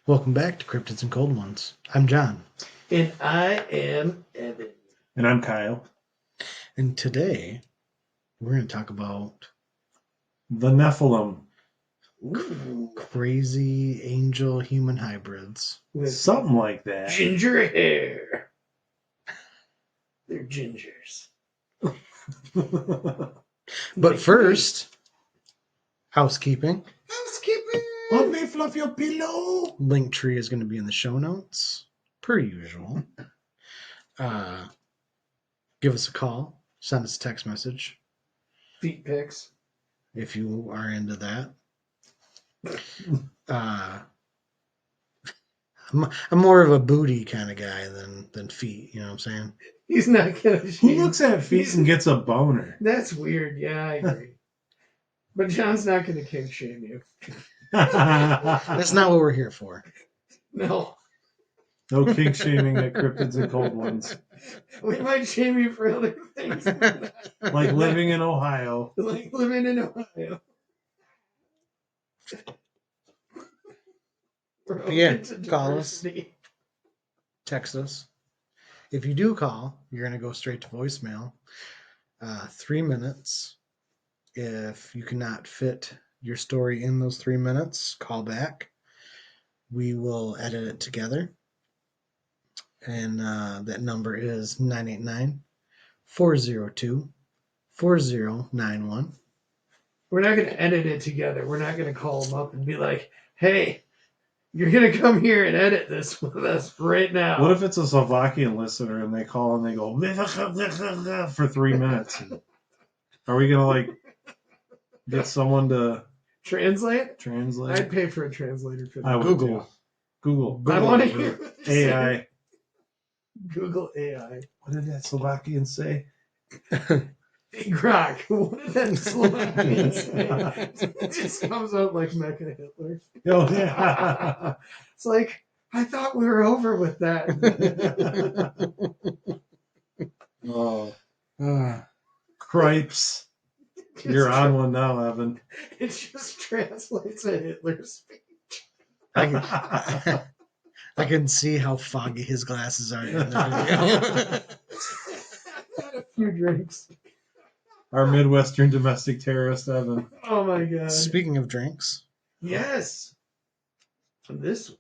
Welcome back to Cryptids and Cold Ones. I'm John. And I am Evan. And I'm Kyle. And today, we're going to talk about The Nephilim. crazy angel-human hybrids. With Something like that. ginger hair. They're gingers. But first, housekeeping. Housekeeping. Let me fluff your pillow. Link tree is going to be in the show notes, per usual. Give us a call. Send us a text message Feet pics. if you are into that. I'm more of a booty kind of guy than feet. You know what I'm saying? He's not gonna Who shave. looks at feet and gets a boner? That's weird. Yeah, I agree. But John's not gonna kink shame you. That's not what we're here for. No. No kink shaming at Cryptids and Cold Ones. We might shame you for other things. Like living in Ohio. Like living in Ohio. We're Yeah, open to call us. diversity. Text us. If you do call, you're going to go straight to voicemail. 3 minutes. If you cannot fit your story in those 3 minutes, call back. We will edit it together. And that number is 989-402-4091. We're not going to edit it together. We're not going to call them up and be like, hey, you're going to come here and edit this with us right now. What if it's a Slovakian listener and they call and they go for 3 minutes? Are we going to like get someone to translate? translate? I'd pay for a translator for that. I would Google. too. Google. I want to Google. hear what they say. AI. Google AI. What did that Slovakian say? Hey, Grok, what did that Slovakian say? It just comes out like Mecha Hitler. Oh, yeah. It's like, I thought we were over with that. Oh. Cripes. You're on one now, Evan. It just translates a Hitler speech. I can see how foggy his glasses are in the video. Had a few drinks. Our Midwestern domestic terrorist, Evan. Oh my god. Speaking of drinks, Yes. And this one.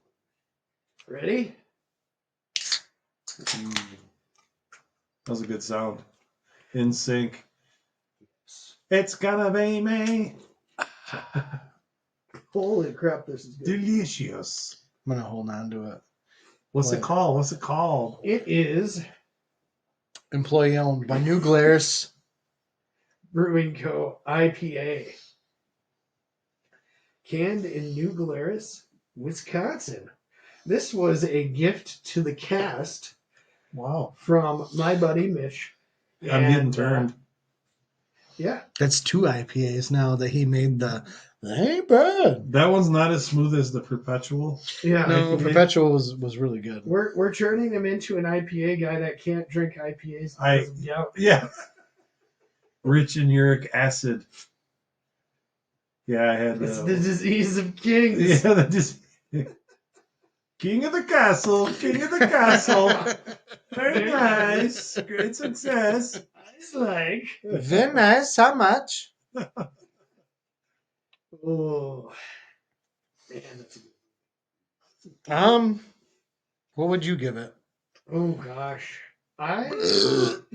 Ready? That was a good sound. In sync. It's gonna be me. Holy crap, this is good. Delicious. I'm going to hold on to it. What's What? it called? What's it called? It is Employee owned by New Glarus. Brewing Co. IPA. Canned in New Glarus, Wisconsin. This was a gift to the cast Wow. from my buddy Mitch. I'm getting turned. Yeah. That's 2 IPAs now that he made the. They ain't bad. That one's not as smooth as the Perpetual. Yeah. No, IPA. Perpetual was really good. We're turning him into an IPA guy that can't drink IPAs because of gout. Yeah. Rich in uric acid. Yeah, I had It's the disease of kings. Yeah, that just King of the Castle, King of the Castle. Very nice. Great success. It's like, Very nice. How much? oh, man, that's good. What would you give it? Oh gosh,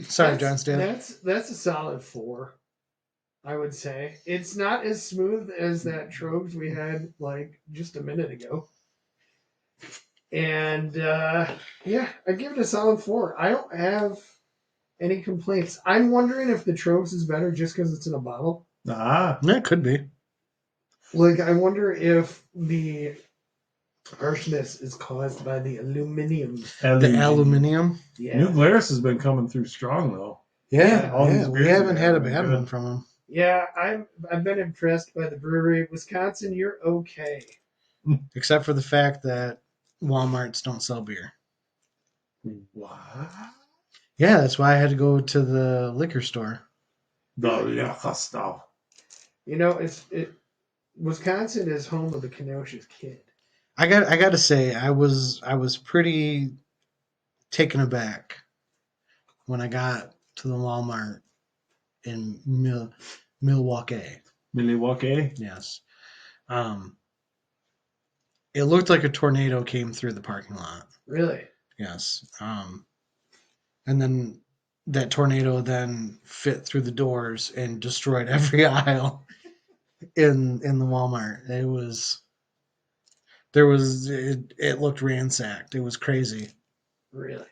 Sorry, John Stan. That's a solid 4. I would say it's not as smooth as that Trogs we had like just a minute ago. And yeah, I give it a solid 4. I don't have any complaints. I'm wondering if the Trogs is better just because it's in a bottle. Ah. That could be. Like, I wonder if the harshness is caused by the aluminum. The aluminium. Yeah. New Glarus has been coming through strong though. Yeah, all these we beers haven't have had a been bad good. one from him. Yeah, I've been impressed by the brewery. Wisconsin, you're okay. Except for the fact that Walmarts don't sell beer. What? Yeah, that's why I had to go to the liquor store. The liquor store. You know, Wisconsin is home of the Kenosha Kid. I got to say, I was pretty taken aback when I got to the Walmart in Milwaukee. Milwaukee. Yes. Um, it looked like a tornado came through the parking lot. Really? Yes. And then that tornado then fit through the doors and destroyed every aisle in the Walmart. It looked ransacked. It was crazy. Really?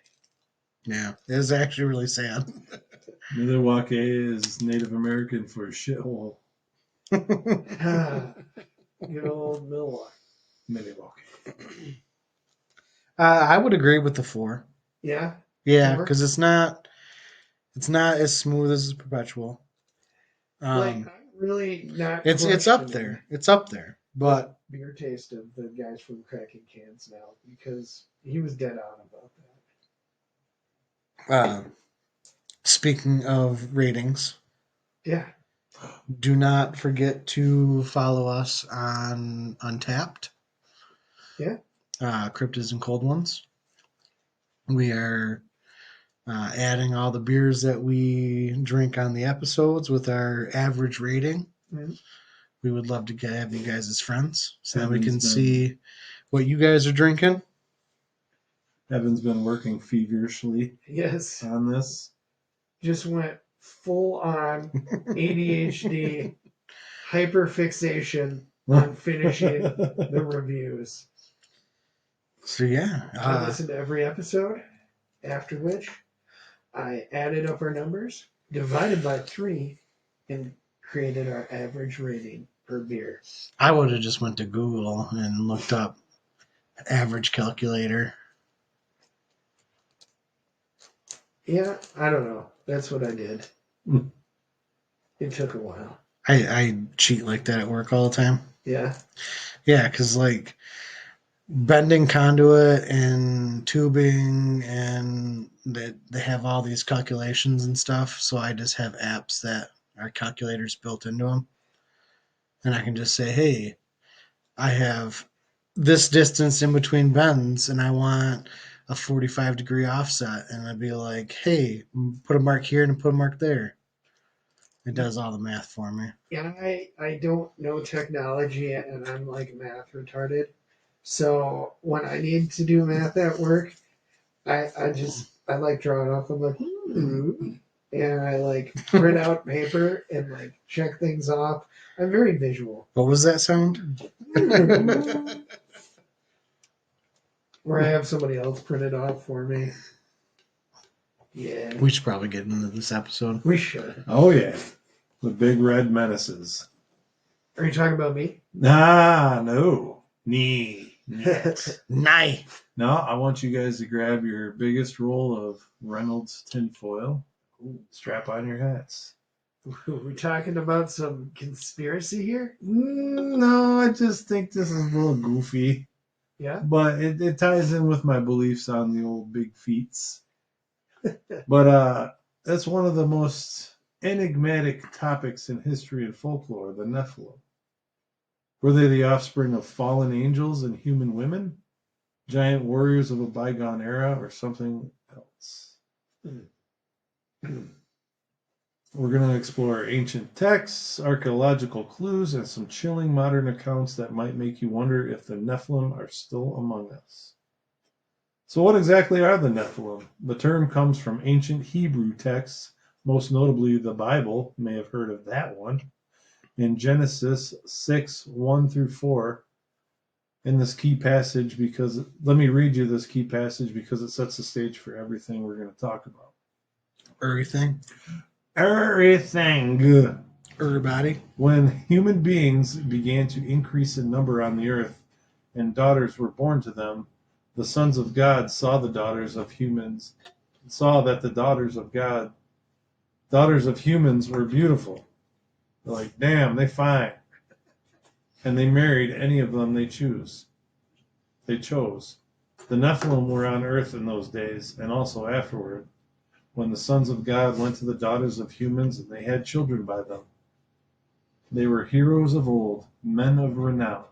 Yeah, it was actually really sad. Milwaukee is Native American for shithole. Good old Milwaukee. Milwaukee. I would agree with the 4. Yeah? Yeah, 4? because it's not as smooth as Perpetual. Like, I'm really not It's up questioning there. It's up there. But beer taste of the guys from Cracking Cans now because he was dead on about that. speaking of ratings, Yeah. do not forget to follow us on Untapped. Yeah. Cryptids and Cold Ones. We are adding all the beers that we drink on the episodes with our average rating. Mm-hmm. We would love to have you guys as friends so that we Evan's can been- see what you guys are drinking. Evan's been working feverishly Yes. on this. Just went full on ADHD hyperfixation on finishing the reviews. So yeah, I listened to every episode, after which I added up our numbers, divided by 3, and created our average rating per beer. I would have just went to Google and looked up average calculator. Yeah, I don't know. That's what I did. Hmm. It took a while. I cheat like that at work all the time. Yeah. Yeah, because like bending conduit and tubing, and they have all these calculations and stuff. So I just have apps that are calculators built into them, and I can just say, hey, I have this distance in between bends, and I want a 45-degree offset, and I'd be like, hey, put a mark here and put a mark there. It does all the math for me. Yeah, I don't know technology and I'm like math retarded. So when I need to do math at work, I like draw it off. I'm like, and I like print out paper and like check things off. I'm very visual. What was that sound? Or I have somebody else print it off for me. Yeah, We should probably get into this episode. we should. Oh yeah, the big red menaces. Are you talking about me? Ah, no, nee. Nye. No, I want you guys to grab your biggest roll of Reynolds tinfoil. Strap on your hats. We talking about some conspiracy here? No, I just think this is a little goofy, Yeah. but it ties in with my beliefs on the old big feats. But that's one of the most enigmatic topics in history and folklore, the Nephilim. Were they the offspring of fallen angels and human women? Giant warriors of a bygone era, or something else? We're going to explore ancient texts, archaeological clues, and some chilling modern accounts that might make you wonder if the Nephilim are still among us. So what exactly are the Nephilim? The term comes from ancient Hebrew texts, most notably the Bible. You may have heard of that one. In Genesis 6, 1 through 4, in this key passage, because let me read you this key passage because it sets the stage for everything we're going to talk about. Everything. Everything. Everybody. When human beings began to increase in number on the earth and daughters were born to them, the sons of God saw the daughters of humans, saw that the daughters of humans were beautiful. They're like, damn, they fine. And they married any of them they chose. The Nephilim were on earth in those days, and also afterward, when the sons of God went to the daughters of humans and they had children by them. They were heroes of old, men of renown.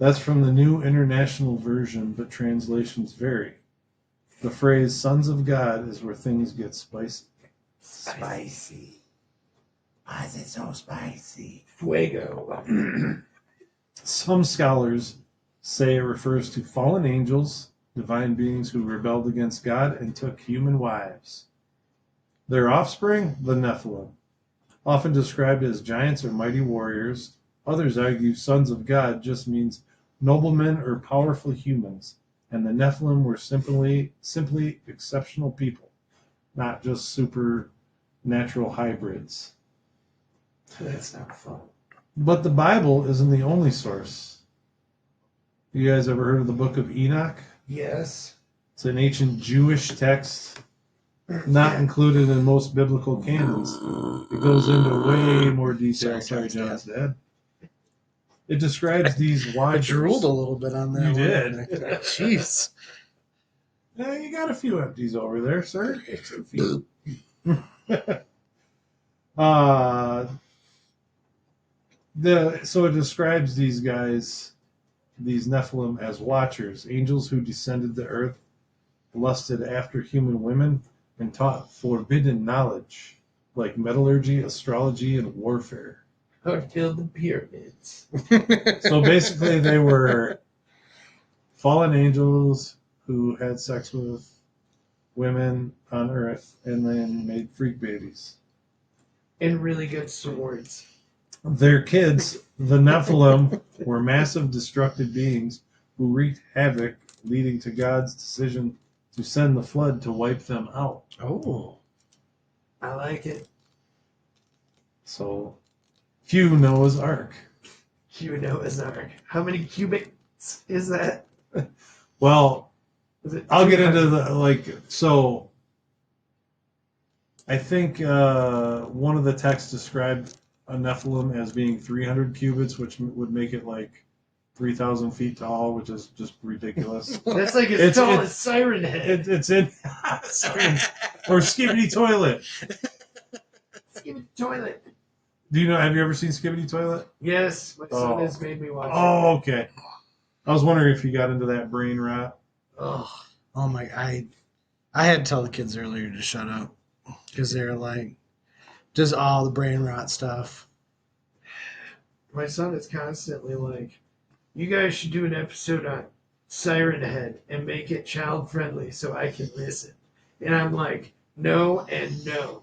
That's from the New International Version, but translations vary. The phrase "sons of God" is where things get spicy. Spicy. Why is it so spicy? Fuego. Some scholars say it refers to fallen angels, divine beings who rebelled against God and took human wives. Their offspring, the Nephilim, often described as giants or mighty warriors. Others argue sons of God just means noblemen or powerful humans, and the Nephilim were simply exceptional people, not just supernatural hybrids. That's not fun. But the Bible isn't the only source. You guys ever heard of the Book of Enoch? Yes. It's an ancient Jewish text, not included in most biblical canons. It goes into way more detail. Sorry, John's dad. It describes these I watchers. drooled a little bit on that. You one. did. Jeez. Yeah, you got a few empties over there, sir. So it describes these guys, these Nephilim, as watchers, angels who descended to earth, lusted after human women, and taught forbidden knowledge like metallurgy, astrology, and warfare. How to build the pyramids. So basically, they were fallen angels who had sex with women on Earth and then made freak babies. And really good swords. Their kids, the Nephilim, were massive destructive beings who wreaked havoc, leading to God's decision to send the flood to wipe them out. Oh. I like it. So, cue Noah's Ark. Cue Noah's Ark. How many cubits is that? Well, Is it I'll get 200? into so I think one of the texts described a Nephilim as being 300 cubits, which would make it like 3,000 feet tall, which is just ridiculous. That's like as It's- tall it's- as Siren Head. It's in or Skibbity Toilet. Give it the toilet. Do you know? Have you ever seen Skibbity Toilet? Yes, my son Oh. has made me watch Oh, okay. I was wondering if you got into that brain rot. it. Oh, Oh my! I had to tell the kids earlier to shut up because they're like just all the brain rot stuff. my son is constantly like, you guys should do an episode on Siren Head and make it child friendly so I can listen. And I'm like, no and no.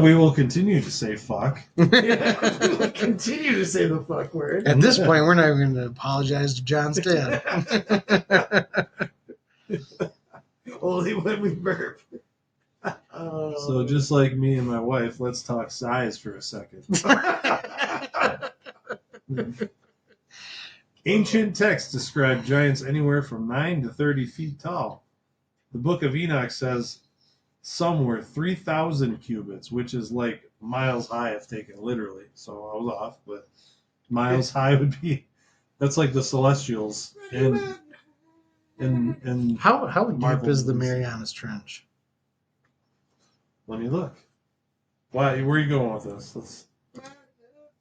We will continue to say fuck. Yeah, we will continue to say the fuck word. At this point, we're not even going to apologize to John's dad. Only when we burp. So just like me and my wife, let's talk size for a second. Ancient texts describe giants anywhere from 9 to 30 feet tall. The Book of Enoch says some were 3,000 cubits, which is like miles high if taken literally. So I was off, but miles high would be, that's like the Celestials. And How deep Marvel is the movies. Marianas Trench? Let me look. Why? Where are you going with this?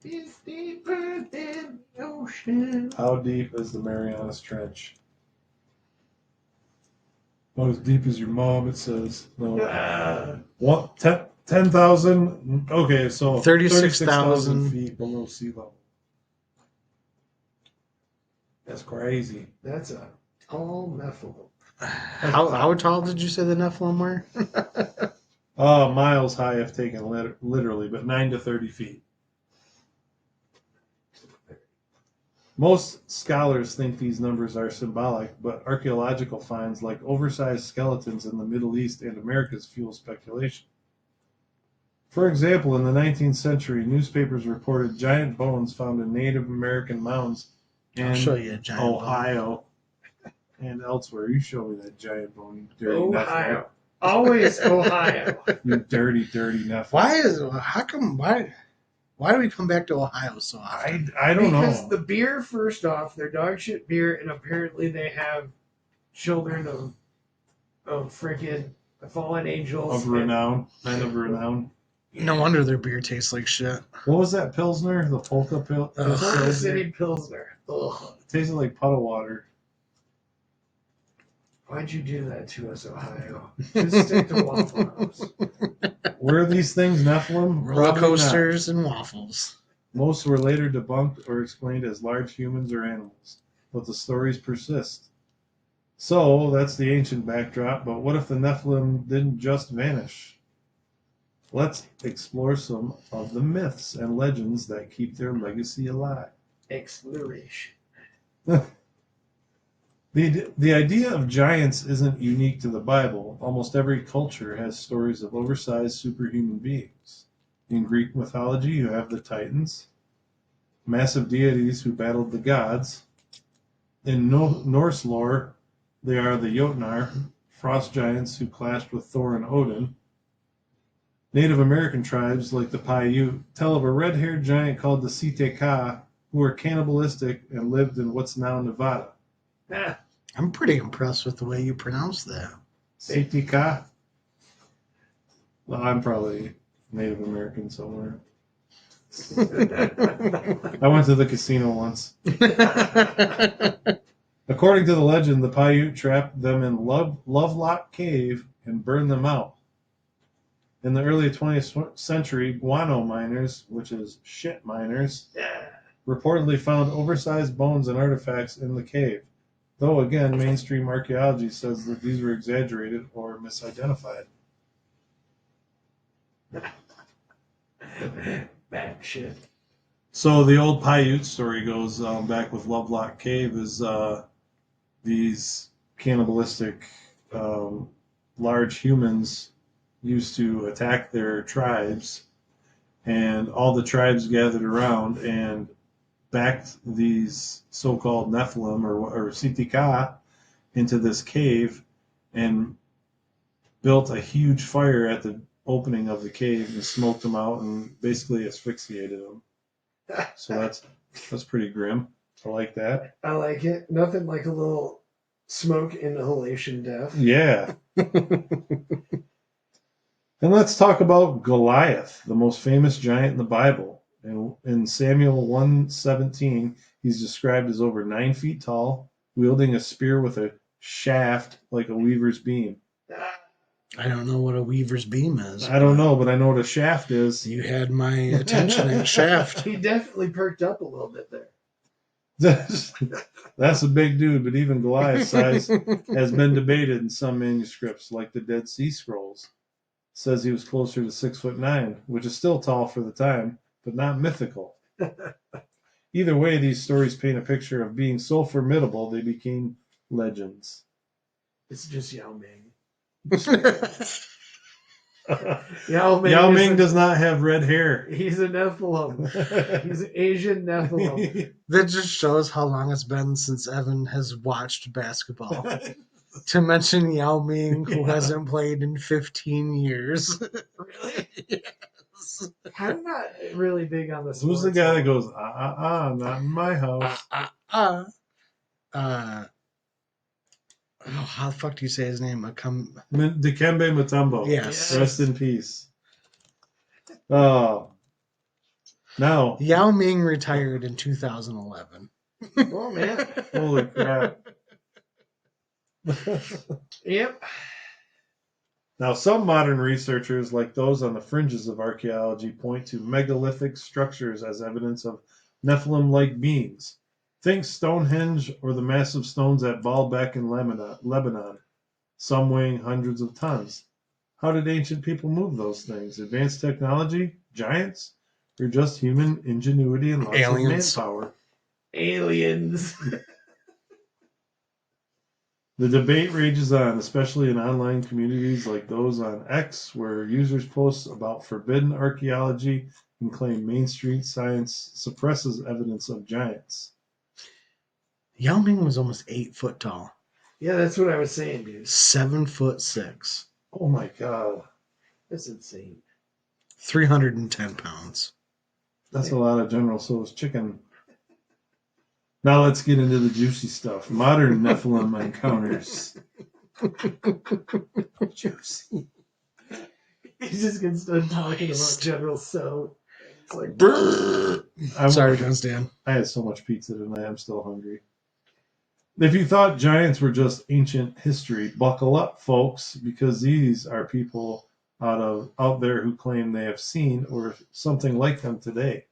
It's deeper than the ocean. How deep is the Marianas Trench? About as deep as your mom, it says. No. What? 10,000? Okay, so 36,000 feet below sea level. That's crazy. That's a all Nephilim. How tall did you say the Nephilim were? Miles high if taken literally, but 9 to 30 feet. Most scholars think these numbers are symbolic, but archaeological finds like oversized skeletons in the Middle East and Americas fuel speculation. For example, in the 19th century, newspapers reported giant bones found in Native American mounds I'll show in you a giant bone. Ohio and elsewhere. You show me that giant bone, you dirty Ohio. Always Ohio. Nephilim. You dirty, dirty Nephilim. Why do we come back to Ohio so often? I don't Because know. the beer, first off, they're dog shit beer, and apparently they have children of freaking fallen angels. Of renown, men of renown. No wonder their beer tastes like shit. What was that Pilsner? The Polka Ugh. Polka City Pilsner. Ugh. It tasted like puddle water. Why'd you do that to us, Ohio? Just stick to Waffle House. Were these things Nephilim? Roller Probably not. coasters and waffles. Most were later debunked or explained as large humans or animals, but the stories persist. So, that's the ancient backdrop, but what if the Nephilim didn't just vanish? Let's explore some of the myths and legends that keep their legacy alive. Exploration. The idea of giants isn't unique to the Bible. Almost every culture has stories of oversized superhuman beings. In Greek mythology, you have the Titans, massive deities who battled the gods. In Norse lore, they are the Jotnar, frost giants who clashed with Thor and Odin. Native American tribes, like the Paiute, tell of a red-haired giant called the Siteka, who were cannibalistic and lived in what's now Nevada. Ah, I'm pretty impressed with the way you pronounce that. Siteka? Well, I'm probably Native American somewhere. I went to the casino once. According to the legend, the Paiute trapped them in Lovelock Cave and burned them out. In the early 20th century, guano miners, which is shit miners, reportedly found oversized bones and artifacts in the cave. Though, again, mainstream archaeology says that these were exaggerated or misidentified. bad shit. So the old Paiute story goes back with Lovelock Cave is these cannibalistic large humans used to attack their tribes, and all the tribes gathered around and backed these so-called Nephilim or Sitika into this cave and built a huge fire at the opening of the cave and smoked them out and basically asphyxiated them. So that's pretty grim. I like that. I like it. Nothing like a little smoke inhalation death. Yeah. And let's talk about Goliath, the most famous giant in the Bible. In Samuel 1:17, he's described as over 9 feet tall, wielding a spear with a shaft like a weaver's beam. I don't know what a weaver's beam is. I don't know, but I know what a shaft is. You had my attention at shaft. He definitely perked up a little bit there. That's a big dude, but even Goliath's size has been debated in some manuscripts, like the Dead Sea Scrolls. It says he was closer to 6'9", which is still tall for the time, but not mythical. Either way, these stories paint a picture of being so formidable they became legends. It's just Yao Ming. Yao Ming does not have red hair. He's a Nephilim. He's an Asian Nephilim. That just shows how long it's been since Evan has watched basketball. To mention Yao Ming, who hasn't played in 15 years. Really? Yes. I'm not really big on the sports. Who's the guy that goes, not in my house? How the fuck do you say his name? Dikembe Mutombo. Yes. Rest in peace. Oh. Now. Yao Ming retired in 2011. Oh, man. Holy crap. Yep. Now, some modern researchers, like those on the fringes of archaeology, point to megalithic structures as evidence of Nephilim-like beings. Think Stonehenge or the massive stones at Baalbek in Lebanon, some weighing hundreds of tons. How did ancient people move those things? Advanced technology? Giants? Or just human ingenuity and lots Aliens. of manpower? Aliens. The debate rages on, especially in online communities like those on X, where users post about forbidden archaeology and claim mainstream science suppresses evidence of giants. Yao Ming was almost 8 foot tall. Yeah, that's what I was saying, dude. 7'6". Oh my god. That's insane. 310 pounds. That's a lot of General Tso's chicken. Now let's get into the juicy stuff. Modern Nephilim encounters. Juicy. He just gets done talking about Moist. General So. It's like, Sorry, Dan. I had so much pizza tonight. I'm still hungry. If you thought giants were just ancient history, buckle up, folks, because these are people out there who claim they have seen or something like them today.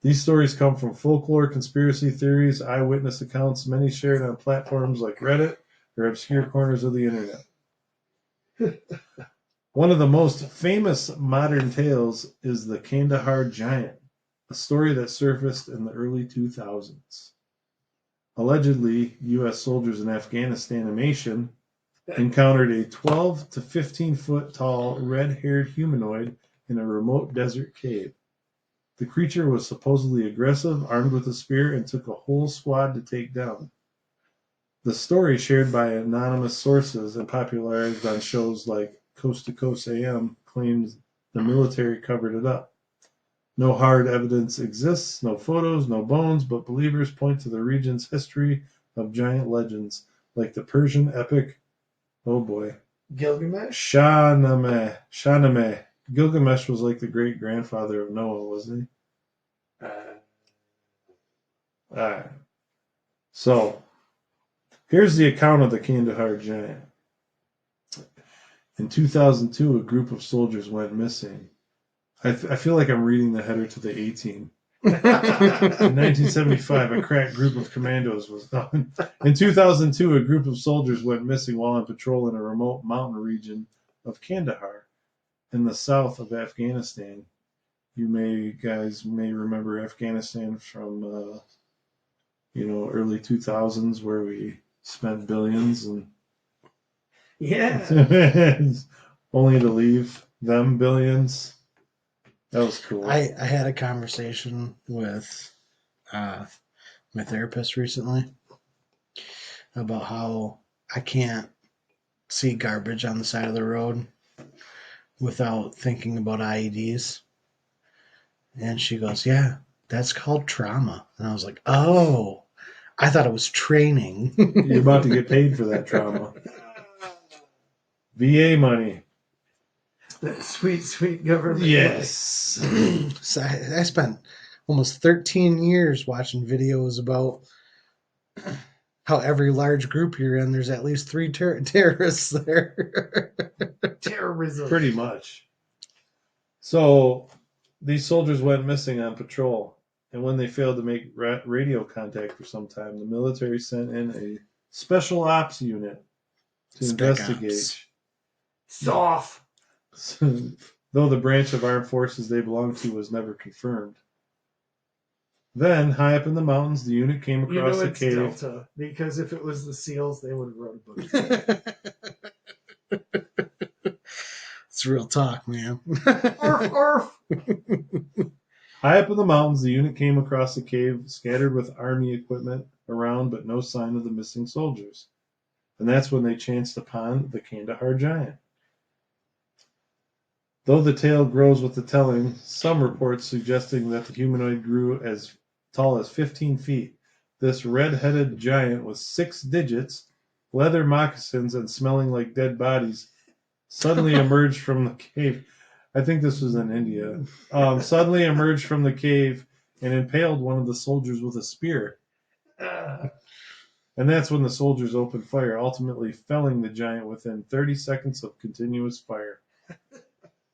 These stories come from folklore, conspiracy theories, eyewitness accounts, many shared on platforms like Reddit or obscure corners of the internet. One of the most famous modern tales is the Kandahar Giant, a story that surfaced in the early 2000s. Allegedly, U.S. soldiers in Afghanistan encountered a 12 to 15 foot tall red-haired humanoid in a remote desert cave. The creature was supposedly aggressive, armed with a spear, and took a whole squad to take down. The story, shared by anonymous sources and popularized on shows like Coast to Coast AM, claims the military covered it up. No hard evidence exists, no photos, no bones, but believers point to the region's history of giant legends, like the Persian epic, oh boy, Gilgamesh? Shahnameh. Gilgamesh was like the great-grandfather of Noah, wasn't he? Alright. So, here's the account of the Kandahar Giant. In 2002, a group of soldiers went missing. I feel like I'm reading the header to the A-Team. In 1975, a crack group of commandos was done. In 2002, a group of soldiers went missing while on patrol in a remote mountain region of Kandahar in the south of Afghanistan. You guys may remember Afghanistan from early 2000s, where we spent billions and Yeah. only to leave them billions. That was cool. I had a conversation with my therapist recently about how I can't see garbage on the side of the road without thinking about IEDs. And she goes, "Yeah, that's called trauma." And I was like, "Oh, I thought it was training." You're about to get paid for that trauma. VA money. That sweet, sweet government. Yes. So I spent almost 13 years watching videos about how every large group you're in, there's at least 3 terrorists there. Terrorism. Pretty much. So these soldiers went missing on patrol, and when they failed to make radio contact for some time, the military sent in a special ops unit to investigate. Ops. Soft. Though the branch of armed forces they belonged to was never confirmed. Then, high up in the mountains, the unit came across a It's cave. Delta, because if it was the SEALs, they would have wrote a book. It's real talk, man. Arf, arf. High up in the mountains, the unit came across a cave scattered with army equipment around, but no sign of the missing soldiers. And that's when they chanced upon the Kandahar Giant. Though the tale grows with the telling, some reports suggesting that the humanoid grew as tall as 15 feet. This red-headed giant with 6 digits, leather moccasins, and smelling like dead bodies suddenly emerged from the cave. I think this was in India. Suddenly emerged from the cave and impaled one of the soldiers with a spear. And that's when the soldiers opened fire, ultimately felling the giant within 30 seconds of continuous fire.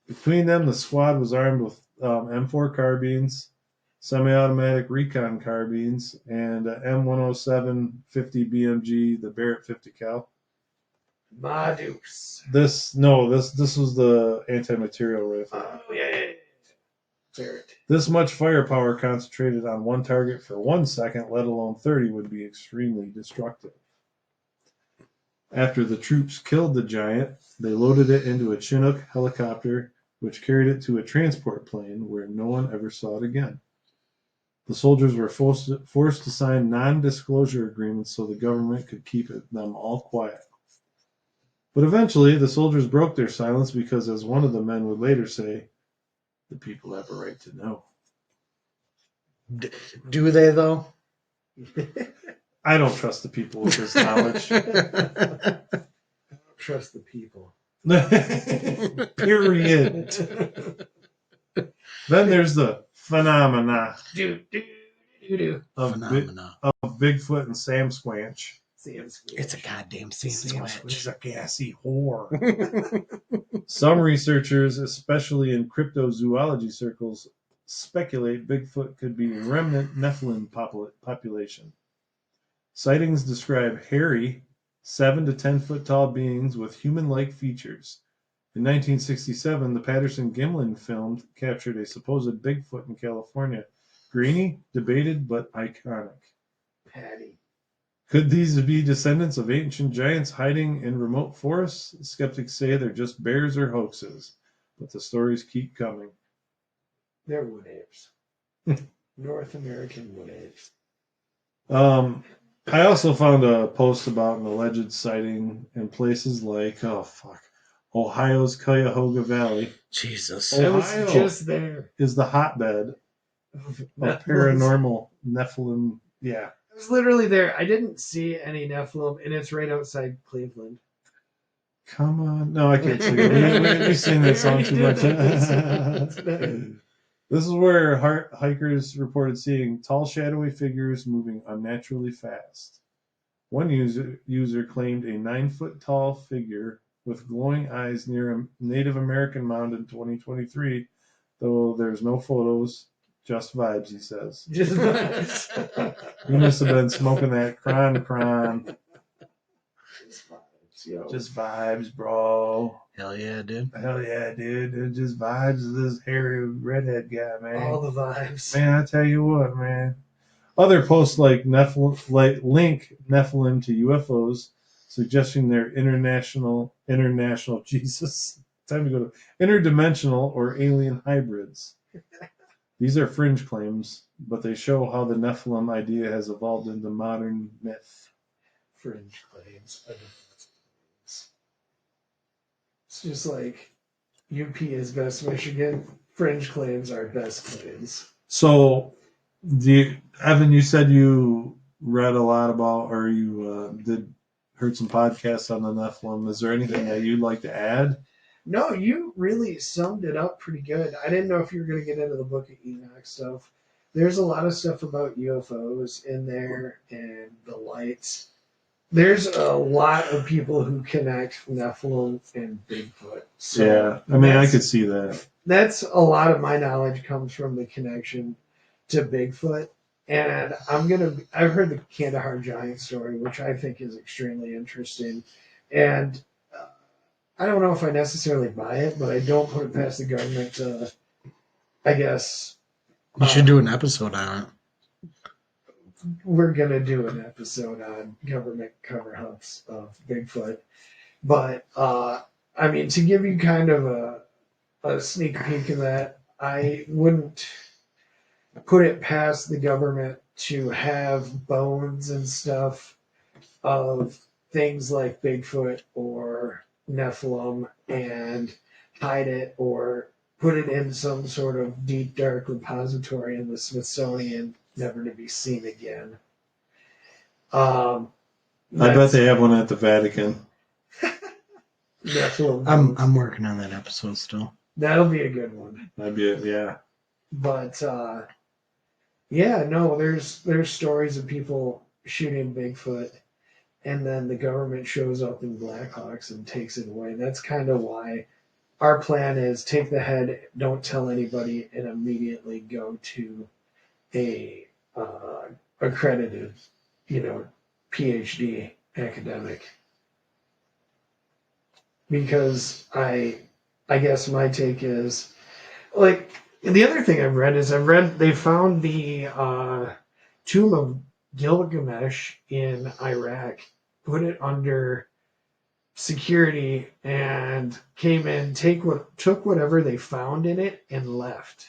Between them, the squad was armed with M4 carbines, semi-automatic recon carbines, and M107 50 BMG, the Barrett 50 cal. Madus. This was the anti-material rifle. Oh, yeah. Barrett. This much firepower concentrated on one target for 1 second, let alone 30, would be extremely destructive. After the troops killed the giant, they loaded it into a Chinook helicopter, which carried it to a transport plane where no one ever saw it again. The soldiers were forced to sign non-disclosure agreements so the government could keep them all quiet. But eventually, the soldiers broke their silence because, as one of the men would later say, the people have a right to know. Do they, though? I don't trust the people with this knowledge. I don't trust the people. Period. Then there's the phenomena do do do do. of Phenomena. Bigfoot and Sam Squanch. Sam Squanch. It's a goddamn Sam Sam Squanch. is a gassy whore. Some researchers, especially in cryptozoology circles, speculate Bigfoot could be a remnant Nephilim population. Sightings describe hairy, 7 to 10 foot tall beings with human-like features. In 1967, the Patterson-Gimlin film captured a supposed Bigfoot in California. Grainy, debated, but iconic. Patty. Could these be descendants of ancient giants hiding in remote forests? Skeptics say they're just bears or hoaxes, but the stories keep coming. They're wood apes. North American wood apes. I also found a post about an alleged sighting in places like, Ohio's Cuyahoga Valley Jesus. I was Ohio. just there. is the hotbed of paranormal Nephilim. Yeah. I was literally there. I didn't see any Nephilim, and it's right outside Cleveland. Come on. No, I can't sing it. We sing that song too much. This is where hikers reported seeing tall, shadowy figures moving unnaturally fast. One user claimed a 9-foot tall figure with glowing eyes near a Native American mound in 2023, though there's no photos, just vibes, he says. Just He must have been smoking that cron. yo. Just vibes, bro. Hell yeah, dude. Hell yeah, dude. It just vibes of this hairy redhead guy, man. All the vibes. Man, I tell you what, man. Other posts like link Nephilim to UFOs, suggesting they're international Jesus. Time to go to interdimensional or alien hybrids. These are fringe claims, but they show how the Nephilim idea has evolved into modern myth. Fringe claims. It's just like UP is best Michigan. Fringe claims are best claims. So, Evan, you said you read a lot about, or you heard some podcasts on the Nephilim. Is there anything that you'd like to add? No, you really summed it up pretty good. I didn't know if you were going to get into the Book of Enoch stuff. There's a lot of stuff about UFOs in there and the lights. There's a lot of people who connect Nephilim and Bigfoot. So Yeah, I mean, I could see that. that's a lot of my knowledge comes from the connection to Bigfoot. And I've heard the Kandahar Giant story, which I think is extremely interesting. And I don't know if I necessarily buy it, but I don't put it past the government to, I guess. You should do an episode on it. We're going to do an episode on government cover-ups of Bigfoot. But, I mean, to give you kind of a sneak peek of that, I wouldn't put it past the government to have bones and stuff of things like Bigfoot or Nephilim and hide it or put it in some sort of deep, dark repository in the Smithsonian, never to be seen again. I bet they have one at the Vatican. Nephilim. I'm working on that episode still. That'll be a good one. That'd be it, yeah. But yeah, no, there's stories of people shooting Bigfoot, and then the government shows up in Blackhawks and takes it away. That's kind of why our plan is take the head, don't tell anybody, and immediately go to a accredited, PhD academic. Because I guess my take is, like, the other thing I've read they found the tomb of Gilgamesh in Iraq, put it under security, and came in, took whatever they found in it, and left.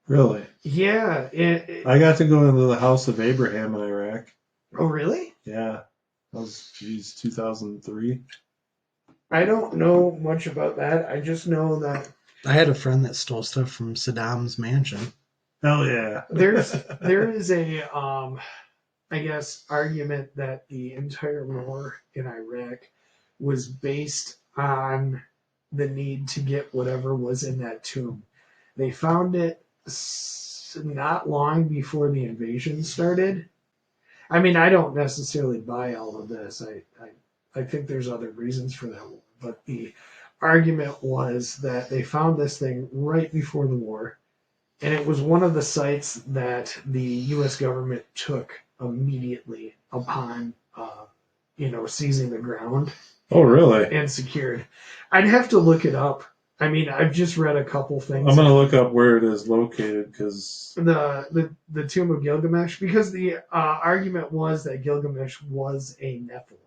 Really? Yeah. I got to go into the House of Abraham in Iraq. Oh, really? Yeah. That was, 2003. I don't know much about that. I just know that I had a friend that stole stuff from Saddam's mansion. Hell yeah. there is a I guess argument that the entire war in Iraq was based on the need to get whatever was in that tomb. They found it not long before the invasion started. I mean, I don't necessarily buy all of this. I think there's other reasons for that. But the argument was that they found this thing right before the war, and it was one of the sites that the U.S. government took immediately upon, seizing the ground Oh, really? and secured. I'd have to look it up. I mean, I've just read a couple things. I'm going to look up where it is located because the tomb of Gilgamesh, because the argument was that Gilgamesh was a Nephilim.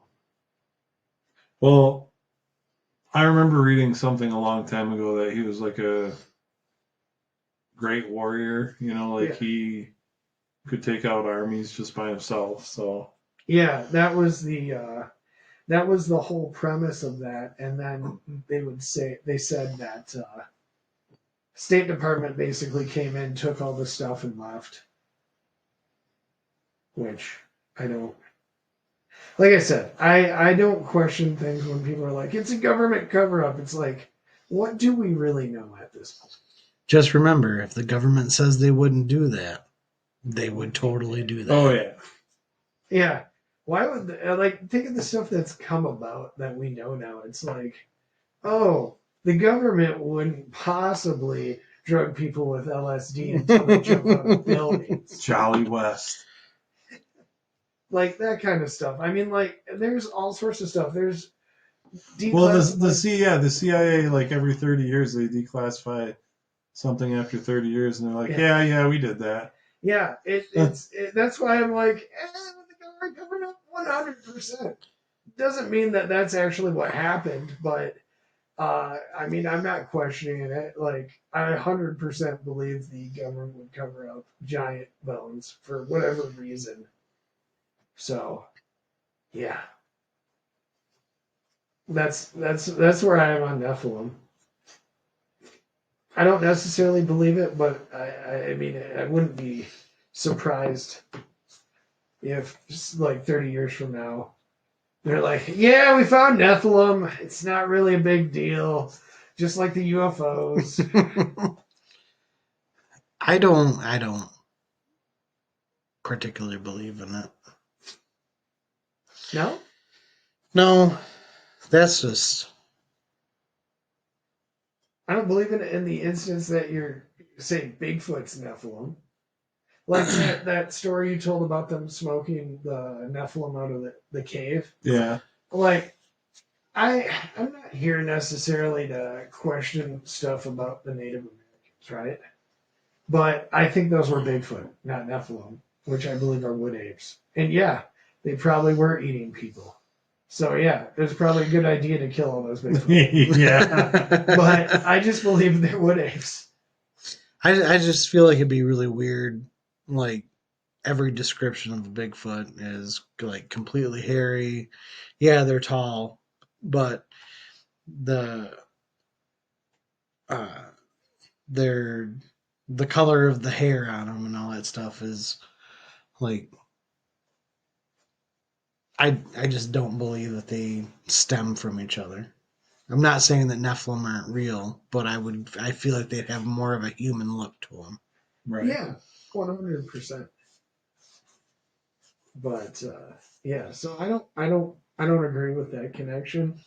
well, I remember reading something a long time ago that he was like a great warrior. Yeah. He could take out armies just by himself. So Yeah, that was the whole premise of that. And then they said that State Department basically came in, took all the stuff, and left. Which I don't. Like I said, I don't question things when people are like, it's a government cover up. It's like, what do we really know at this point? Just remember, if the government says they wouldn't do that, they would totally do that. oh yeah, Yeah. Why would think of the stuff that's come about that we know now? It's like, oh, the government wouldn't possibly drug people with LSD until they jump out of buildings. Jolly West. Like that kind of stuff. I mean, like, there's all sorts of stuff. There's Well, the declassified- the CIA, like every 30 years they declassify something after 30 years, and they're like, yeah, we did that. Yeah, that's why I'm like, the government covered up 100%. Doesn't mean that that's actually what happened, but I mean, I'm not questioning it. Like, I 100% believe the government would cover up giant bones for whatever reason. So, yeah, that's where I am on Nephilim. I don't necessarily believe it, but I mean, I wouldn't be surprised if just like 30 years from now, they're like, yeah, we found Nephilim. It's not really a big deal. Just like the UFOs. I don't particularly believe in it. No? No, that's just I don't believe in it in the instance that you're saying Bigfoot's Nephilim. Like that story you told about them smoking the Nephilim out of the cave. Yeah. Like, I'm not here necessarily to question stuff about the Native Americans, right? But I think those were Bigfoot, not Nephilim, which I believe are wood apes. And yeah, they probably were eating people. So yeah, it was probably a good idea to kill all those Bigfoot. Yeah. But I just believe they're wood apes. I just feel like it'd be really weird. Like every description of a Bigfoot is like completely hairy. Yeah, they're tall, but the uh, they're the color of the hair on them and all that stuff is like I just don't believe that they stem from each other. I'm not saying that Nephilim aren't real, but I feel like they'd have more of a human look to them. Right. Yeah, 100%. But yeah, so I don't agree with that connection.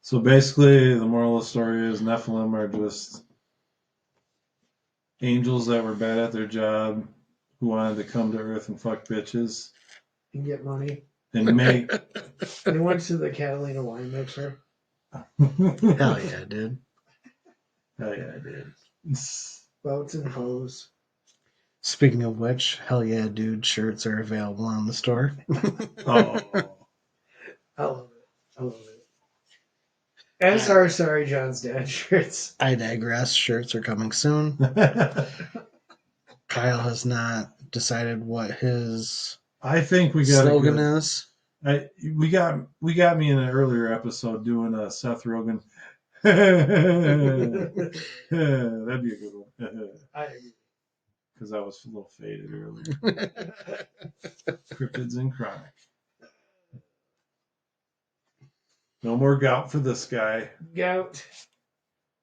So basically, the moral of the story is Nephilim are just angels that were bad at their job who wanted to come to Earth and fuck bitches And get money. and make. They went to the Catalina wine mixer. Hell yeah, dude. Hell yeah, I did. Boats and hose. Speaking of which, hell yeah, dude, shirts are available on the store. Oh. I love it. I love it. As are Sorry John's dad shirts. I digress. Shirts are coming soon. Kyle has not decided what his I think we got slogan is. we got me in an earlier episode doing a Seth Rogen. That'd be a good one. I agree. Because I was a little faded earlier. Cryptids and chronic. No more gout for this guy. Gout.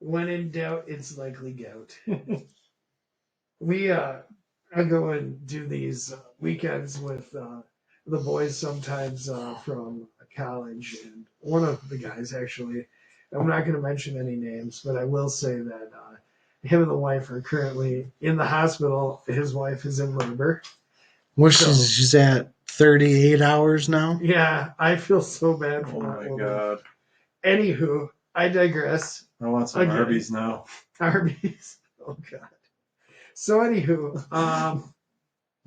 When in doubt, it's likely gout. I go and do these weekends with the boys sometimes from college, and one of the guys actually. I'm not going to mention any names, but I will say that him and the wife are currently in the hospital. His wife is in labor. Which So- she's at 38 hours now. Yeah, I feel so bad for Oh that my woman. god. Anywho, I digress. I want some Again. Arby's now. Arby's. Oh god. So anywho, A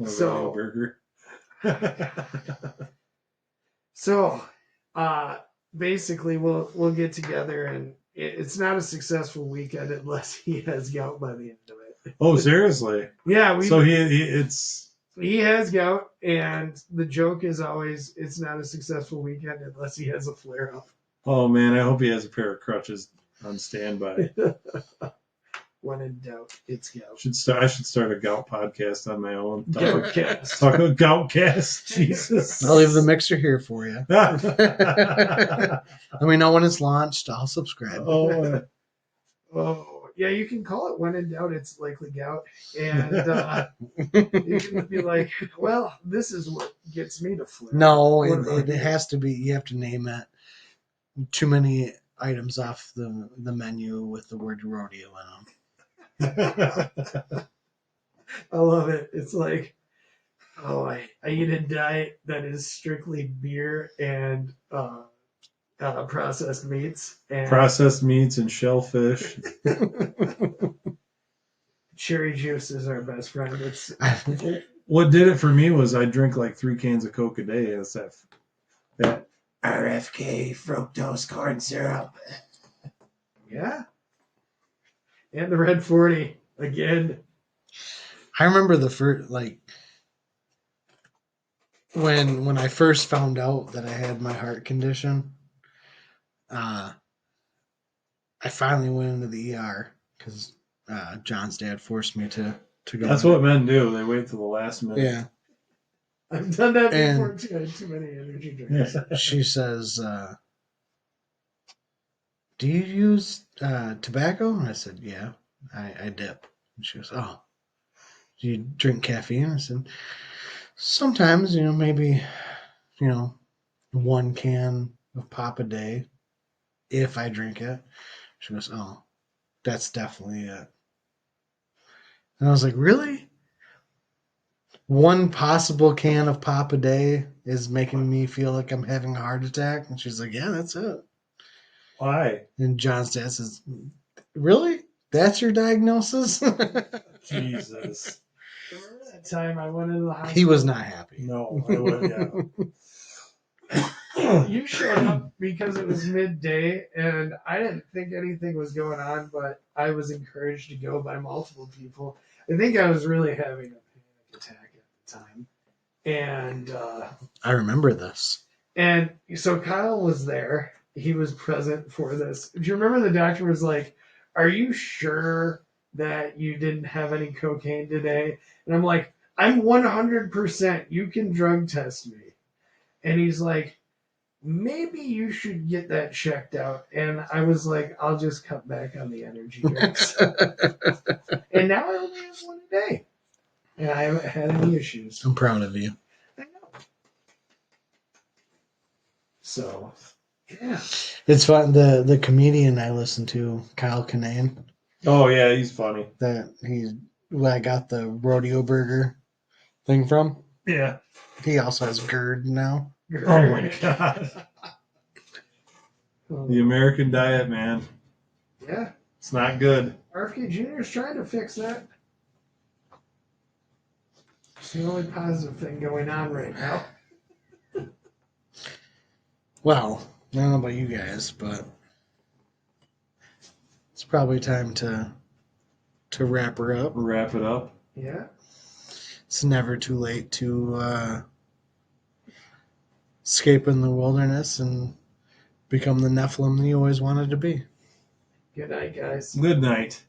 So- rodeo burger. so basically we'll get together, and it's not a successful weekend unless he has gout by the end of it. Oh, seriously? Yeah, So it's he has gout, and the joke is always it's not a successful weekend unless he has a flare up. oh man, I hope he has a pair of crutches on standby. When in doubt, it's gout. I should start a gout podcast on my own. Goutcast. Talk about Goutcast. Jesus. I'll leave the mixer here for you. oh, Let me know when it's launched. I'll subscribe. Oh, yeah, you can call it when in doubt, it's likely gout. And you can be like, well, this is what gets me to flare. No, What about it you? has to be. You have to name it. Too many items off the menu with the word rodeo in them. I love it. It's like, oh, I eat a diet that is strictly beer and processed meats. And processed meats and shellfish. cherry juice is our best friend. It's What did it for me was I drink like 3 cans of Coke a day. It's that RFK fructose corn syrup. yeah. And the red 40 again. I remember the first when I first found out that I had my heart condition. I finally went into the ER because John's dad forced me to go. That's in. what men do. They wait till the last minute. Yeah. I've done that And- before too. I had too many energy drinks. She says, "Do you use tobacco?" And I said, "Yeah, I dip." And she goes, "Oh, do you drink caffeine?" I said, "Sometimes, maybe, 1 can of pop a day if I drink it." She goes, "Oh, that's definitely it." And I was like, "Really? 1 possible can of pop a day is making me feel like I'm having a heart attack?" And she's like, "Yeah, that's it." Why? And John's dad says, "Really? That's your diagnosis?" Jesus. Remember that time I went into the hospital? He was not happy. No, I would. Yeah. You showed up because it was midday, and I didn't think anything was going on, but I was encouraged to go by multiple people. I think I was really having a panic attack at the time. And I remember this. and so Kyle was there. He was present for this. Do you remember the doctor was like, "Are you sure that you didn't have any cocaine today?" And I'm like, "I'm 100%. You can drug test me." And he's like, "Maybe you should get that checked out." And I was like, "I'll just cut back on the energy drinks." And now I only have 1 a day. And I haven't had any issues. I'm proud of you. I know. So, yeah. It's fun. The comedian I listen to, Kyle Kinane, Oh yeah, he's funny. that who I got the rodeo burger thing from. Yeah. He also has GERD now. Oh my god. The American diet, man. Yeah. It's not good. RFK Jr. is trying to fix that. It's the only positive thing going on right now. Well, I don't know about you guys, but it's probably time to wrap her up. Wrap it up. Yeah. It's never too late to escape in the wilderness and become the Nephilim that you always wanted to be. Good night, guys. Good night.